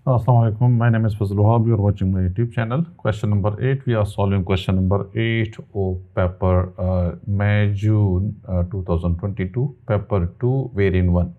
Assalamu alaikum. My name is Fazil Wahab. You are watching my YouTube channel. Question number 8. We are solving question number 8 of paper May June 2022, paper 2, variant 1.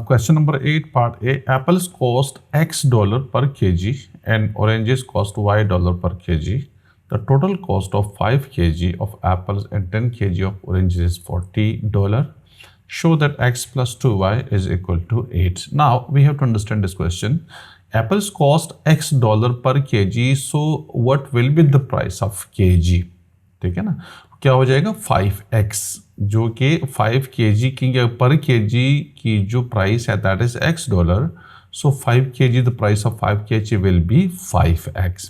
Question number 8, part A. Apples cost X dollar per kg and oranges cost Y dollar per kg. The total cost of 5 kg of apples and 10 kg of oranges is $40. Show that x plus 2y is equal to 8. Now we have to understand this question. Apples cost x dollar per kg. So what will be the price of kg? ठीक है ना, क्या हो जाएगा 5x, जो कि 5 kg की पर kg की जो प्राइस है that is x dollar. So 5 kg, the price of 5 kg will be 5x.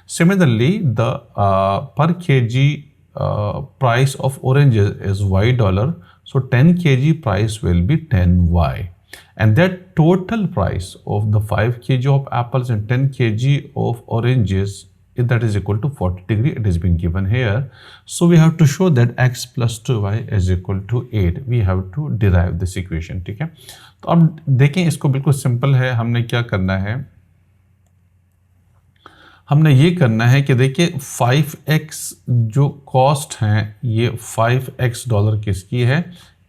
Similarly, the per kg price of oranges is y dollar. So 10 kg price will be 10y, and that total price of the 5 kg of apples and 10 kg of oranges, that is equal to 40 degree. It has been given here. So we have to show that x plus 2y is equal to 8. We have to derive this equation. ठीक है, तो अब देखें, इसको बिल्कुल simple है. हमने क्या करना है, हमने ये करना है कि देखिए 5x जो कॉस्ट हैं, ये 5x डॉलर किसकी है,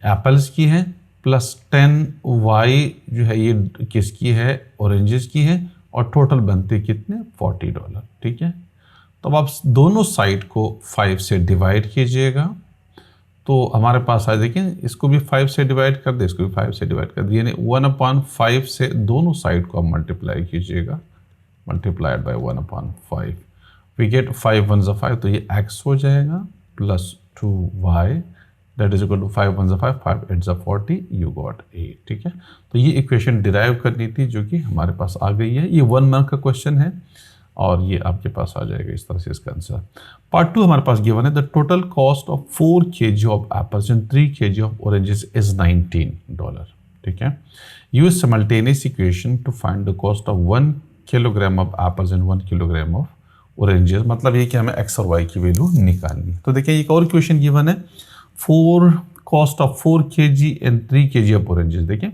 एप्पल्स की है, प्लस 10y जो है ये किसकी है, ऑरेंजेस की है, और टोटल बनते कितने, $40. ठीक है, तो अब आप दोनों साइड को 5 से डिवाइड कीजिएगा, तो हमारे पास आ, देखिए इसको भी 5 से डिवाइड कर दे, इसको भी 5 से डिवाइड कर दिए, यानी 1/5 से दोनों साइड को आप मल्टीप्लाई कीजिएगा, multiplied by 1/5. We get 5 1s are 5, तो ये x हो जाएगा plus 2y, that is equal to 5 1s are 5, 5 8s are 40, you got 8. ठीक है, तो ये इक्वेशन डिराइव करनी थी जो कि हमारे पास आ गई है. ये 1 मार्क का क्वेश्चन है और ये आपके पास आ जाएगा इस तरह से इसका आंसर. पार्ट 2 हमारे पास गिवन है, the total cost of 4 kg of apples and 3 kg of oranges is $19. ठीक है, use simultaneous equation two find the cost of 1 kilogram of apples and 1 kilogram of oranges. मतलब ये कि हमें एक्स और Y की वैल्यू निकालनी है. तो देखिए एक और इक्वेशन गिवन है, 4 cost of 4 kg and 3 kg of oranges. देखिए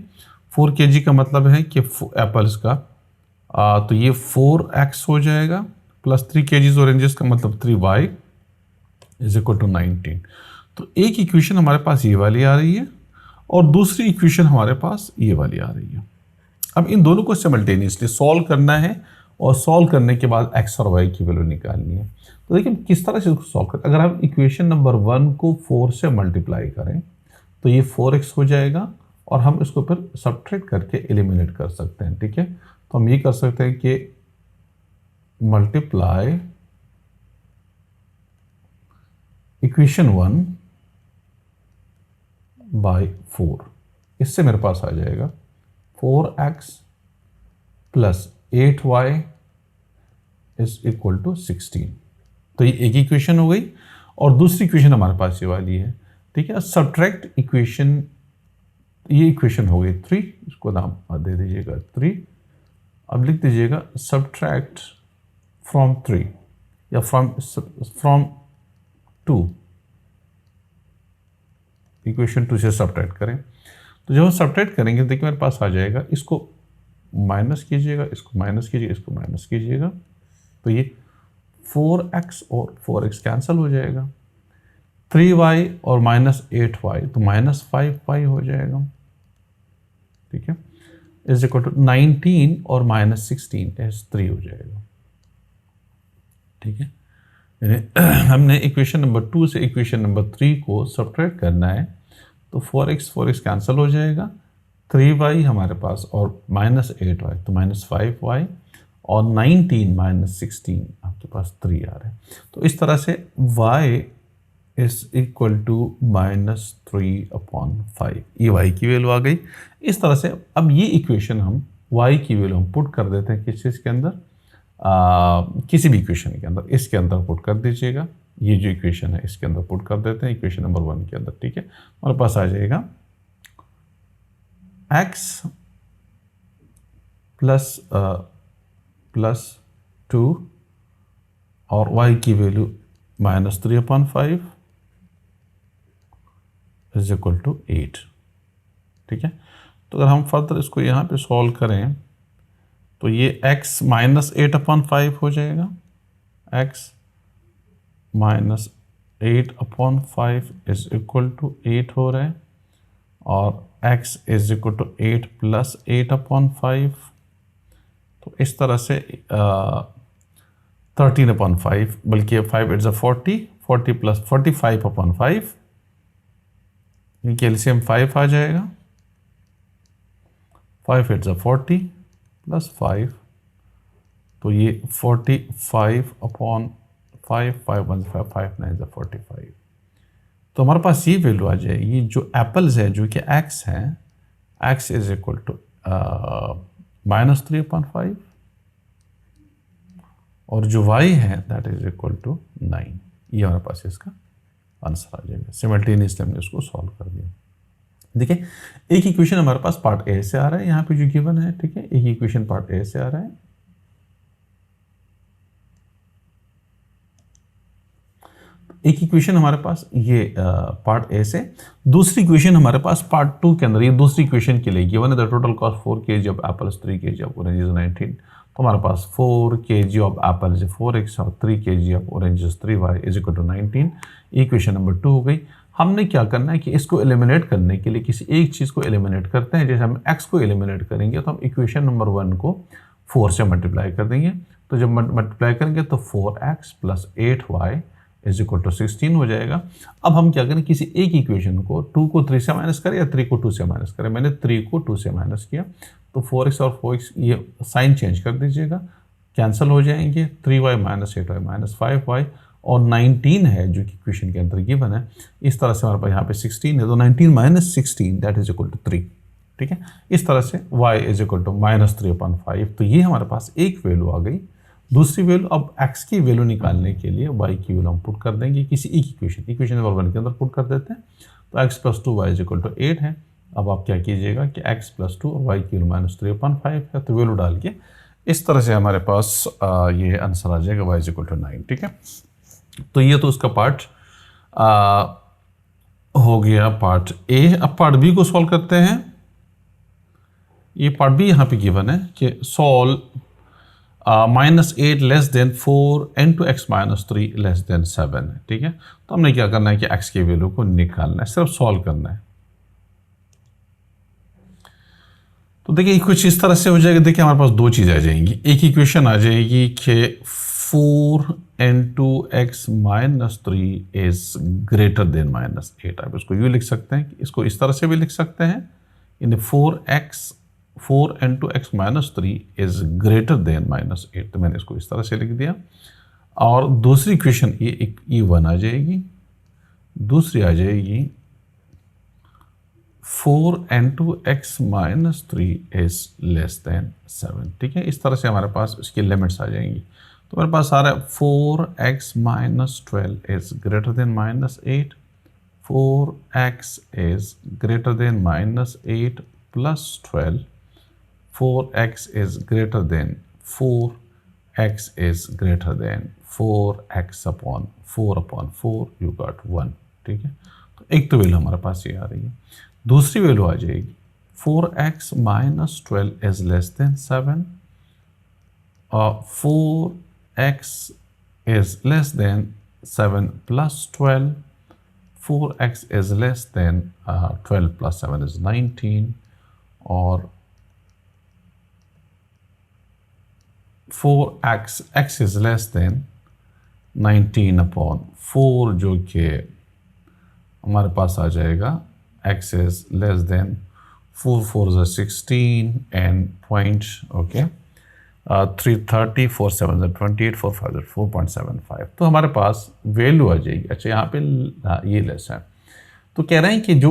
4 kg का मतलब है कि एप्पल्स का तो ये 4x हो जाएगा, प्लस 3 kg ऑरेंजेस का मतलब 3y इज इक्वल टू 19. तो एक इक्वेशन हमारे पास ये वाली आ रही है और दूसरी इक्वेशन हमारे पास ये वाली आ रही है. अब इन दोनों को सिमल्टेनियसली सॉल्व करना है और सॉल्व करने के बाद एक्स और वाई की वैल्यू निकालनी है. तो देखिए किस तरह से इसको सॉल्व करें. अगर हम इक्वेशन नंबर 1 को 4 से मल्टीप्लाई करें तो ये 4x हो जाएगा और हम इसको फिर सब्ट्रैक्ट करके एलिमिनेट कर सकते हैं. ठीक है, तो हम ये कर सकते हैं कि मल्टीप्लाई इक्वेशन 1 बाय 4. इससे मेरे पास आ जाएगा 4x plus 8y is equal to 16. तो ये एक इक्वेशन हो गई और दूसरी इक्वेशन हमारे पास ये वाली है. ठीक है, सब्ट्रैक्ट इक्वेशन, ये इक्वेशन हो गई 3, इसको नाम दे दीजिएगा 3. अब लिख दीजिएगा सब्ट्रैक्ट फ्रॉम 3 या फ्रॉम 2, इक्वेशन 2 से सब्ट्रैक्ट करें. तो जब हम सब्ट्रैक्ट करेंगे देखिए मेरे पास आ जाएगा, इसको माइनस कीजिएगा, इसको माइनस कीजिएगा, इसको माइनस कीजिएगा, तो ये 4x और 4x कैंसिल हो जाएगा. 3y और माइनस 8y तो माइनस 5y हो जाएगा. ठीक है, इज इक्वल टू 19 और माइनस 16 इज 3 हो जाएगा. ठीक है, यानी हमने इक्वेशन नंबर 2 से इक्वेशन नंबर 3 को सब्ट्रैक्ट करना है, तो 4x कैंसिल हो जाएगा, 3y हमारे पास और माइनस 8y तो माइनस 5y और 19 माइनस 16 आपके पास 3 आ रहे हैं. तो इस तरह से y is equal to minus 3/5, ये y की वैल्यू आ गई. इस तरह से अब ये इक्वेशन हम y की वैल्यू हम पुट कर देते हैं किस चीज़ के अंदर, किसी भी इक्वेशन के अंदर, इसके अंदर पुट कर दीजिएगा. ये जो इक्वेशन है इसके अंदर पुट कर देते हैं इक्वेशन नंबर 1 के अंदर. ठीक है, हमारे पास आ जाएगा x प्लस 2 और y की value minus 3/5 is equal to 8. ठीक है, तो अगर हम फर्दर इसको यहाँ पे सॉल्व करें तो ये x माइनस 8/5 हो जाएगा, x minus 8/5 is equal to 8 हो रहा है, और x is equal to 8 plus 8/5, तो इस तरह से 13/5, बल्कि 5 इट्स 40, 40 प्लस 45/5, कैल्शियम 5 आ जाएगा, 5 इट्स 40 प्लस 5, तो ये 45/5, 5 1 5 5 9 45, तो हमारे पास ये वैल्यू आ जाएगी। जो एप्पल्स है जो कि x है, x इज इक्वल टू -3/5, और जो y है दैट इज इक्वल टू 9। ये हमारे पास इसका आंसर आ जाएगा। सिमल्टेनियसली हमने उसको सॉल्व कर दिया। देखिए, एक इक्वेशन हमारे पास पार्ट ए से आ रहा है, यहाँ पे जो गिवन है, ठीक है, एक इक्वेशन पार्ट ए से आ रहा है। एक इक्वेशन हमारे पास ये पार्ट ए से, दूसरी इक्वेशन हमारे पास पार्ट 2 के अंदर, ये दूसरी इक्वेशन के लिए गिवन है the total cost 4 kg of apples, 3 kg of oranges 19, तो हमारे पास 4 kg ऑफ एप्पल्स 4x और 3 kg of oranges 3y is equal to 19। Equation number 2 हो गई। हमने क्या करना है कि इसको एलिमिनेट करने के लिए किसी एक चीज़ को एलिमिनेट करते हैं। जैसे हम x को एलिमिनेट करेंगे तो हम इक्वेशन नंबर 1 को 4 से मल्टीप्लाई कर देंगे, तो जब मल्टीप्लाई करेंगे तो 4x plus 8y is equal to 16 हो जाएगा। अब हम क्या करें, किसी एक इक्वेशन को 2 को 3 से माइनस करें या 3 को 2 से माइनस करें। मैंने 3 को 2 से माइनस किया, तो 4x और 4x ये साइन चेंज कर दीजिएगा, कैंसिल हो जाएंगे, 3y minus 8y minus 5y, और 19 है जो कि इक्वेशन के अंदर गिवन है। इस तरह से हमारे पास यहाँ पे 16 है, तो 19 minus 16 that is equal to 3, ठीक है। इस तरह से y इज इक्वल टू -3/5, तो ये हमारे पास एक वैल्यू आ गई। दूसरी वैल्यू, अब x की वैल्यू निकालने के लिए y की वैल्यू हम पुट कर देंगे किसी एक इक्वेशन नंबर 1 के अंदर पुट कर देते हैं, तो x plus 2y is equal to 8 है। अब आप क्या कीजिएगा कि x प्लस 2 और y की वैल्यू -3/5 है, तो वैल्यू डाल के इस तरह से हमारे पास ये आंसर आ जाएगा y इज इक्वल टू 9, ठीक है। तो ये तो उसका पार्ट हो गया पार्ट ए। अब पार्ट बी को सॉल्व करते हैं। ये पार्ट बी यहाँ पे गिवन है कि solve -8 less than 4 into x minus 3 less than 7 है, ठीक है। तो हमने क्या करना है कि x की वैल्यू को निकालना है, सिर्फ सॉल्व करना है। तो देखिए कुछ इस तरह से हो जाएगा। देखिए हमारे पास दो चीज़ आ जाएंगी। एक इक्वेशन आ जाएगी कि 4 into x minus 3 is greater than -8। आप इसको यूँ लिख सकते हैं, इसको इस तरह से भी लिख सकते हैं, इन 4 into x minus 3 is greater than -8, तो मैंने इसको इस तरह से लिख दिया। और दूसरी इक्वेशन ये 1 आ जाएगी, दूसरी आ जाएगी 4 into x minus 3 is less than 7, ठीक है। इस तरह से हमारे पास इसकी लिमिट्स आ जाएंगी। तो मेरे पास आ रहा है 4x minus 12 is greater than -8, 4x is greater than -8 plus 12, 4x is greater than 4x is greater than 4x upon 4/4, you got 1, ठीक है। तो एक तो वैल्यू हमारे पास ये आ रही है। दूसरी वैल्यू आ जाएगी 4x minus 12 is less than 7, और 4x is less than 7 plus 12, 4x is less than 12 plus 7 is 19, और 4x इज लेस देन 19/4, जो कि हमारे पास आ जाएगा x is less than 4 4 is 16 and point, okay, 330, 4 7 is 28, 4 5 is 4.75। तो हमारे पास वैल्यू आ जाएगी। अच्छा यहाँ पे ये लेस है, तो कह रहे हैं कि जो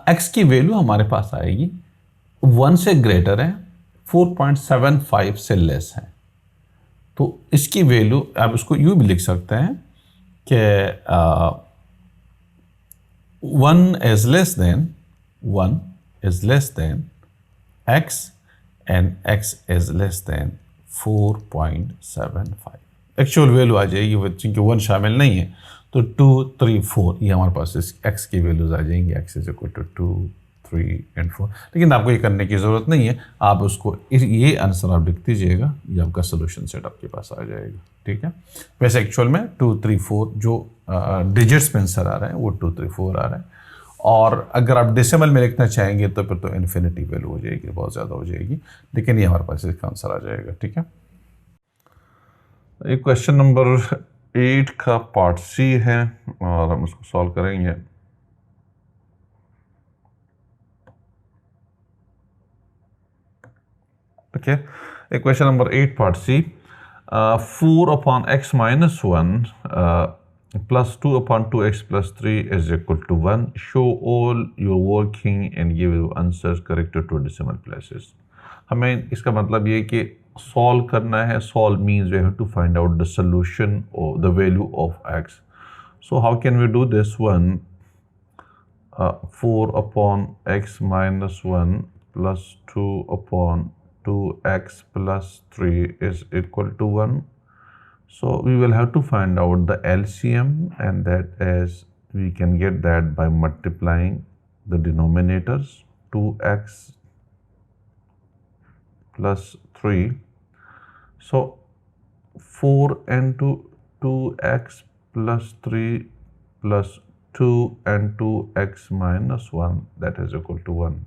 x की वैल्यू हमारे पास आएगी 1 से ग्रेटर है, 4.75 से लेस है। तो इसकी वैल्यू आप इसको यूँ भी लिख सकते हैं कि 1 is less than x and x is less than 4.75। Actual value आ जाएगी, क्योंकि 1 शामिल नहीं है, तो 2 3 4 ये हमारे पास इस x की वैल्यूज आ जाएंगी। x is equal to 2 3 and 4। लेकिन आपको ये करने की ज़रूरत नहीं है, आप उसको ये आंसर आप लिख दीजिएगा, ये आपका सोल्यूशन सेट आपके पास आ जाएगा। ठीक है, वैसे एक्चुअल में 2 3 4 जो डिजिट्स में आंसर आ रहे हैं वो 2 3 4 आ रहे हैं, और अगर आप डेसिमल में लिखना चाहेंगे तो फिर तो इन्फिनिटी वैल्यू हो जाएगी, बहुत ज़्यादा हो जाएगी, लेकिन ये हमारे पास इसका आंसर आ जाएगा। ठीक है, एक क्वेश्चन नंबर 8 का पार्ट सी है और हम उसको सॉल्व करेंगे। Okay, equation number 8 part C. 4 upon x minus 1 plus 2 upon 2x plus 3 is equal to 1. Show all your working and give your answers corrected to decimal places. हमें इसका मतलब ये कि सॉल्व करना है. Solve means we have to find out the solution or the value of x. So how can we do this one? 4 upon x minus 1 plus 2 upon 2x plus 3 is equal to 1. So we will have to find out the LCM, and that is, we can get that by multiplying the denominators. 2x plus 3. So 4 into 2x plus 3 plus 2 and 2x minus 1, that is equal to 1.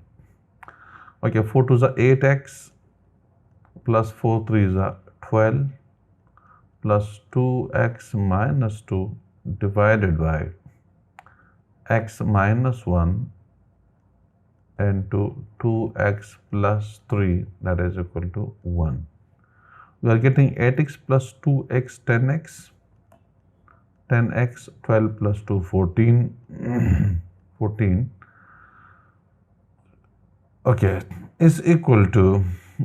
Okay, 4 to the 8x plus 4 3 is 12 plus 2x minus 2 divided by x minus 1 into 2x plus 3, that is equal to 1. We are getting 8x plus 2x 10x, 10x 12 plus 2 14 14. Okay, is equal to,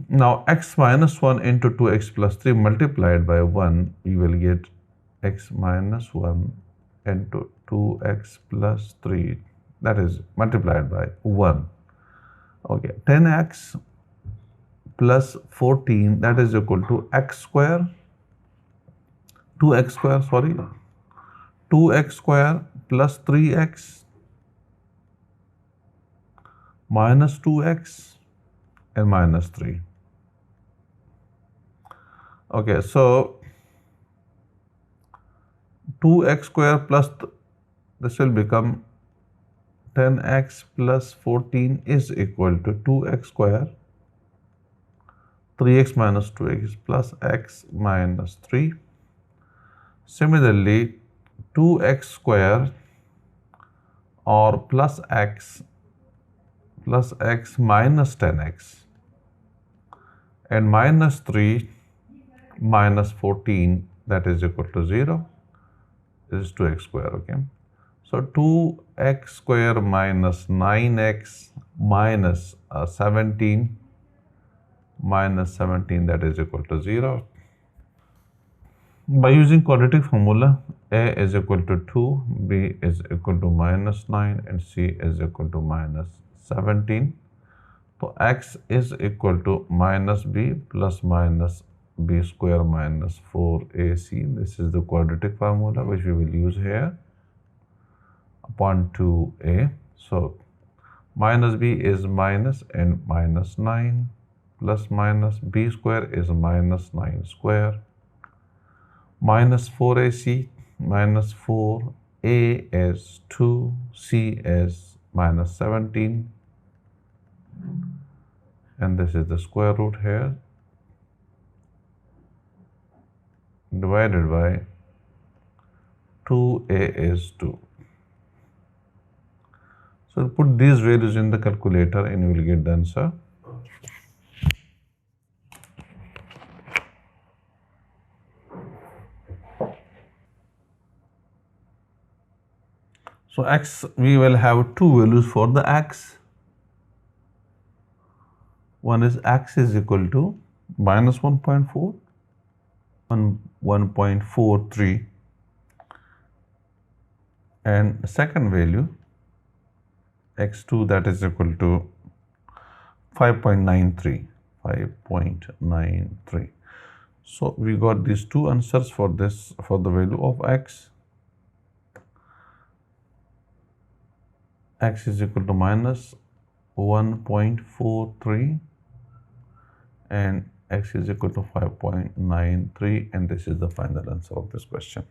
now x minus 1 into 2x plus 3 multiplied by 1, you will get x minus 1 into 2x plus 3, that is multiplied by 1. Okay, 10x plus 14, that is equal to x square, 2x square, sorry, 2x square plus 3x minus 2x and minus 3. Okay, so 2x square plus this will become 10x plus 14 is equal to 2x square, 3x minus 2x plus x minus 3. Similarly, 2x square or plus x minus 10x and minus 3 minus 14, that is equal to 0. This is 2x square. Okay, so 2x square minus 9x minus 17 minus 17, that is equal to 0. By using quadratic formula, a is equal to 2, b is equal to minus 9 and c is equal to minus 17. So x is equal to minus b plus minus b square minus 4ac. This is the quadratic formula which we will use here upon 2a. So minus b is minus and minus 9 plus minus b square is minus 9 square minus 4ac minus 4, a is 2, c is minus 17, and this is the square root here, divided by 2a is 2. So put these values in the calculator and you will get the answer. So x, we will have two values for the x. One is x is equal to minus 1.4 and 1.43, and second value x2, that is equal to 5.93, 5.93. So we got these two answers for this, for the value of x. X is equal to minus 1.43 and x is equal to 5.93, and this is the final answer of this question.